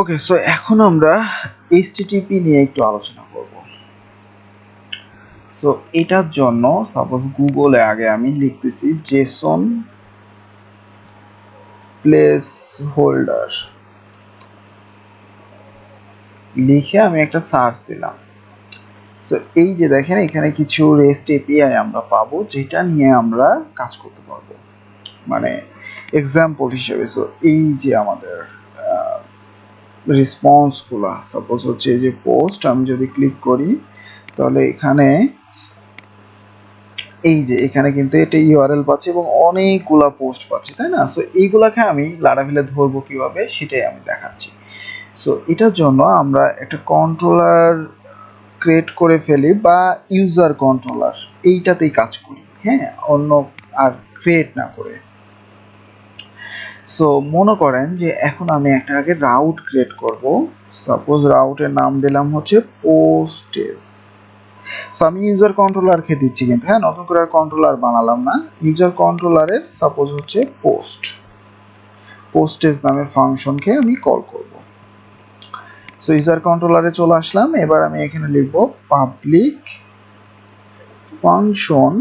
ওকে, so এখন আমরা HTTP নিয়ে একটু আলোচনা করব। সো এটার জন্য সাপোজ গুগলে আগে আমি লিখতেছি জেসন প্লেস হোল্ডার, লিখে আমি একটা সার্চ দিলাম। সো এই যে দেখেন এখানে কিছু রেস্ট এপিআই আমরা পাবো, যেটা নিয়ে আমরা কাজ করতে পারবো। মানে এক্সাম্পল হিসেবে, সো এই যে আমাদের রেসপন্স গুলা, সাপোজ হচ্ছে এই যে পোস্ট, আমি যদি ক্লিক করি তাহলে এখানে এই যে এখানে কিন্তু এটা ইউআরএল পাচ্ছি এবং অনেকগুলা পোস্ট পাচ্ছি, তাই না? সো এইগুলাকে আমি লারাভেলে ধরবো কিভাবে সেটাই আমি দেখাচ্ছি। সো এটার জন্য আমরা একটা কন্ট্রোলার ক্রিয়েট করে ফেলি, বা ইউজার কন্ট্রোলার এইটাতেই কাজ করি, হ্যাঁ, অন্য আর ক্রিয়েট না করে। সো মনে করেন যে এখন আমি একটা আগে রাউট ক্রিয়েট করব। সাপোজ রাউটের নাম দিলাম হচ্ছে পোস্টেজ। সো আমি ইউজার কন্ট্রোলার কে দিচ্ছি, কিন্তু হ্যাঁ, নতুন করে আর কন্ট্রোলার বানালাম না। ইউজার কন্ট্রোলারের সাপোজ হচ্ছে পোস্টেজ নামের ফাংশনকে আমি কল করব। সো ইউজার কন্ট্রোলারে চলে আসলাম। এবার আমি এখানে লিখব পাবলিক ফাংশন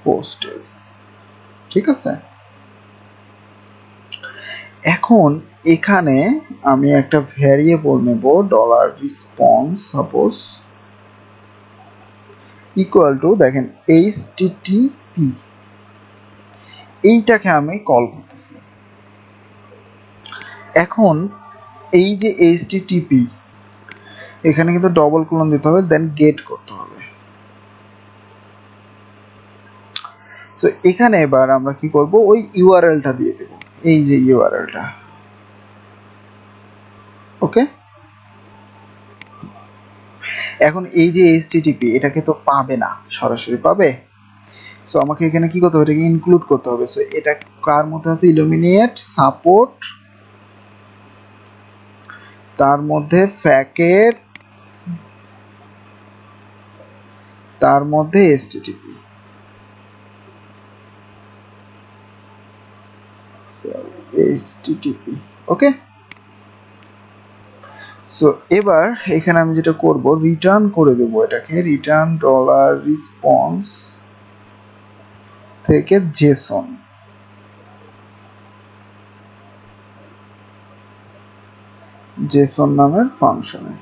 পোস্টেজ, ঠিক আছে? এখন এখানে আমি একটা ভ্যারিয়েবল নেব, $response সাপোজ ইকুয়াল টু, দেখেন http, এইটাকে আমি কল করতেছি। এখন এই যে http, এখানে কিন্তু ডবল কোলন দিতে হবে, দেন গেট করতে হবে। সো এখানে এবার আমরা কি করব, ওই ইউআরএলটা দিয়ে দেব, এই যে ইউআরএলটা। ওকে, এখন এই যে http, এটাকে তো পাবে না, সরাসরি পাবে। সো আমাকে এখানে কি করতে হবে, এটাকে ইনক্লুড করতে হবে। সো এটা কার মধ্যে আছে, ইলুমিনেট সাপোর্ট, তার মধ্যে প্যাকেট, তার মধ্যে http। ওকে, সো এবার এখানে আমি যেটা করব, রিটার্ন করে দেব এটাকে, রিটার্ন $response থেকে জেসন, জেসন নামের ফাংশনে।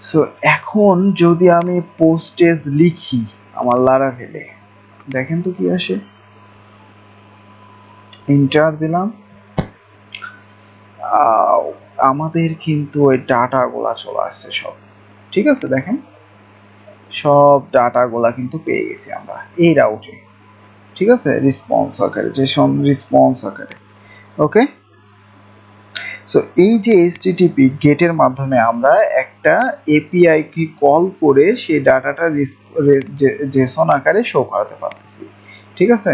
সো এখন যদি আমি পোস্টেজ লিখি আমার লারাভেলে, দেখেন তো কি আসে। এন্টার দিলাম, আমাদের কিন্তু ওই ডাটা গুলা চলে আসছে সব, ঠিক আছে? দেখেন সব ডাটা গুলা কিন্তু পেয়ে গেছি আমরা এই রাউটে, ঠিক আছে? রেসপন্স আকারে, জেসন রেসপন্স আকারে। ওকে, সো এই যে http গেটের মাধ্যমে আমরা একটা এপিআই কে কল করে সেই ডাটাটা জেসন আকারে শো করাতে পারতেছি, ঠিক আছে?